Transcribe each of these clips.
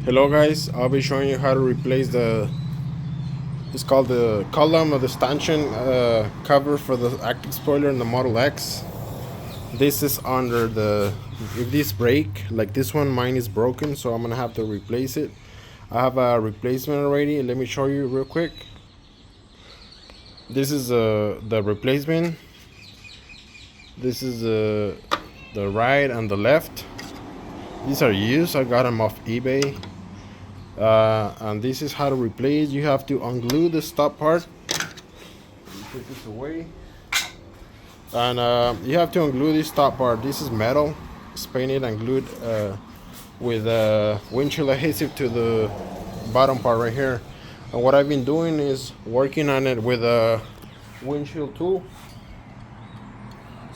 Hello guys, I'll be showing you how to replace it's called the column of the stanchion cover for the active spoiler in the Model X. This is under if this break, like this one, mine is broken, so I'm gonna have to replace it. I have a replacement already. Let me show you real quick. This is the replacement. This is the right and the left. These are used. I got them off eBay. And this is how to replace. You have to unglue the stop part. Put this away. And you have to unglue this top part. This is metal. It's painted and glued with windshield adhesive to the bottom part right here. And what I've been doing is working on it with a windshield tool.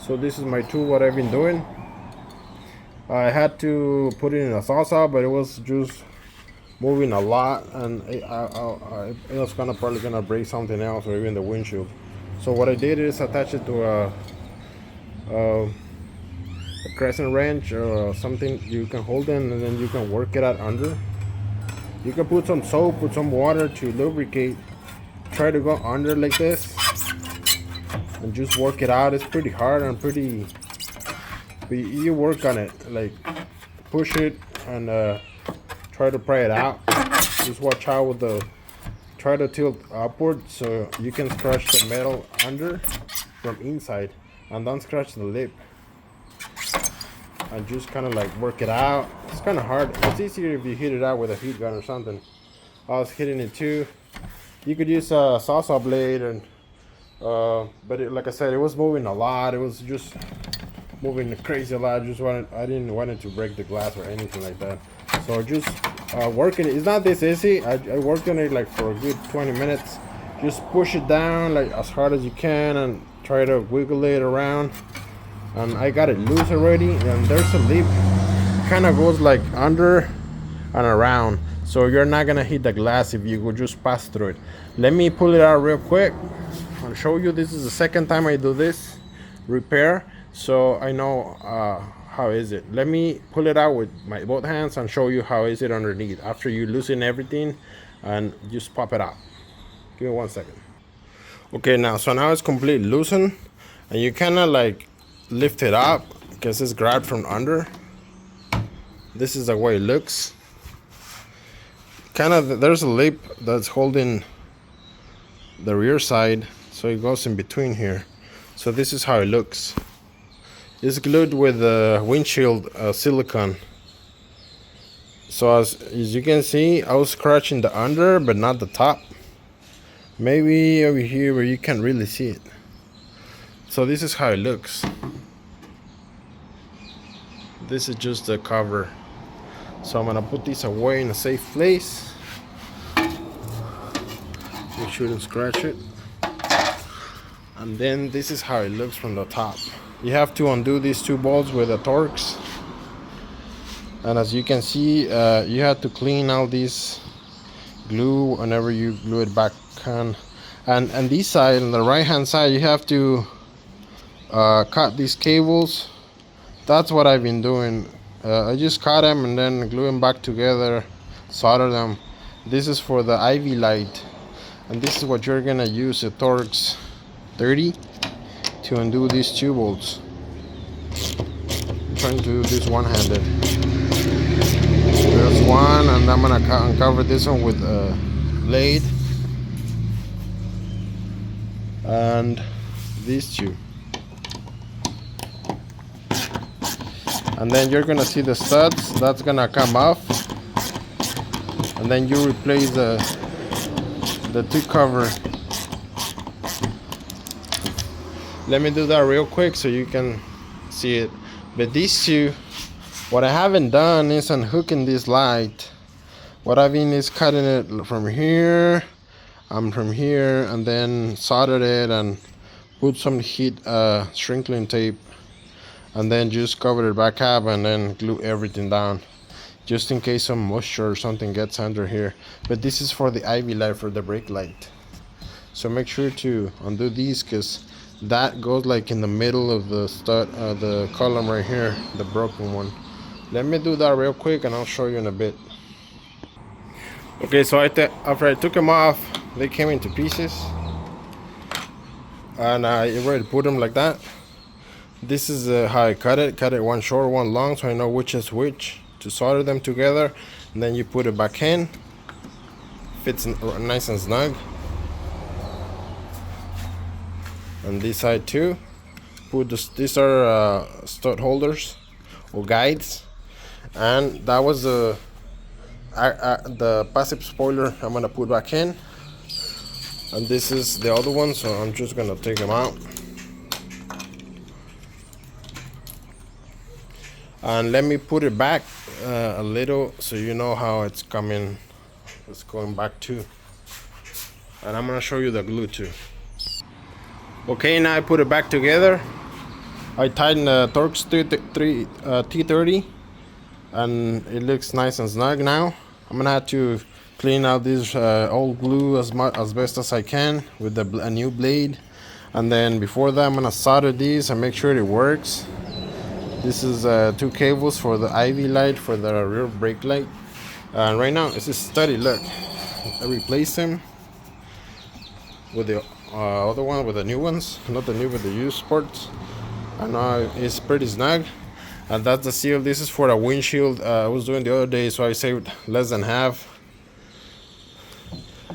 So this is my tool, what I've been doing. I had to put it in a salsa, but it was just moving a lot, and it was probably gonna break something else or even the windshield. So what I did is attach it to a crescent wrench or something you can hold in, and then you can work it out under. You can put some soap, put some water to lubricate. Try to go under like this and just work it out. It's pretty hard and but you work on it, like push it and try to pry it out. Just watch out with try to tilt upward so you can scratch the metal under from inside, and don't scratch the lip. And just kind of like work it out. It's kind of hard. It's easier if you hit it out with a heat gun or something. I was hitting it too. You could use a salsa blade, and but like I said, it was moving a lot. It was just moving crazy a lot. I didn't want it to break the glass or anything like that. So just working it. It's not this easy. I worked on it like for a good 20 minutes. Just push it down like as hard as you can and try to wiggle it around. And I got it loose already, and there's a lip. Kind of goes like under and around, so you're not gonna hit the glass if you would just pass through it. Let me pull it out real quick. I'll show you. This is the second time I do this repair, so I know how is it. Let me pull it out with my both hands and show you how is it underneath after you loosen everything and just pop it out. Give me 1 second. Okay, now it's completely loosened, and you kind of like lift it up because it's grabbed from under. This is the way it looks. Kind of there's a lip that's holding the rear side, so it goes in between here. So this is how it looks. It's glued with windshield silicone. So as you can see, I was scratching the under but not the top. Maybe over here where you can't really see it. So this is how it looks. This is just the cover. So I'm gonna put this away in a safe place. You shouldn't scratch it. And then this is how it looks from the top. You have to undo these two bolts with the Torx. And as you can see, you have to clean all these glue whenever you glue it back on. And this side, on the right hand side, you have to cut these cables. That's what I've been doing. I just cut them and then glue them back together, solder them. This is for the IV light, and this is what you're gonna use a Torx 30 to undo these two bolts. I'm trying to do this one-handed. There's one, and I'm gonna uncover this one with a blade, and these two. And then you're gonna see the studs that's gonna come off, and then you replace the two cover. Let me do that real quick so you can see it. But these two, what I haven't done is unhooking this light. What I've been is cutting it from here and from here, and then soldered it and put some heat shrink-link tape, and then just cover it back up and then glue everything down just in case some moisture or something gets under here. But this is for the IV light, for the brake light. So make sure to undo these, because that goes like in the middle of the stud, the column right here, the broken one. Let me do that real quick and I'll show you in a bit. Okay, so after I took them off, they came into pieces, and I already put them like that. This is how I cut it. Cut it one short, one long, so I know which is which to solder them together. And then you put it back in. Fits nice and snug. On this side too. These are stud holders or guides, and that was the passive spoiler I'm gonna put back in. And this is the other one, so I'm just gonna take them out. And let me put it back a little so you know how it's coming. It's going back too. And I'm gonna show you the glue too. Okay, now I put it back together. I tightened the Torx T30 and it looks nice and snug now. I'm gonna have to clean out this old glue as best as I can with a new blade. And then before that, I'm gonna solder these and make sure it works. This is 2 cables for the IV light, for the rear brake light. And right now it's just steady. Look, I replaced them with the other one, with the new ones, not the new, but the used parts. And now it's pretty snug. And that's the seal. This is for a windshield. I was doing the other day, so I saved less than half.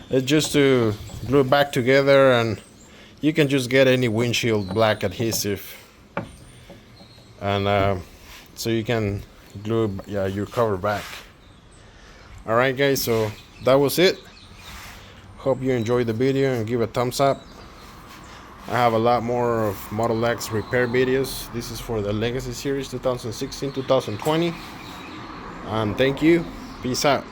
It's just to glue it back together, and you can just get any windshield black adhesive, and so you can glue your cover back. All right, guys, so that was it. Hope you enjoyed the video and give a thumbs up. I have a lot more of Model X repair videos. This is for the Legacy series 2016-2020. And thank you. Peace out.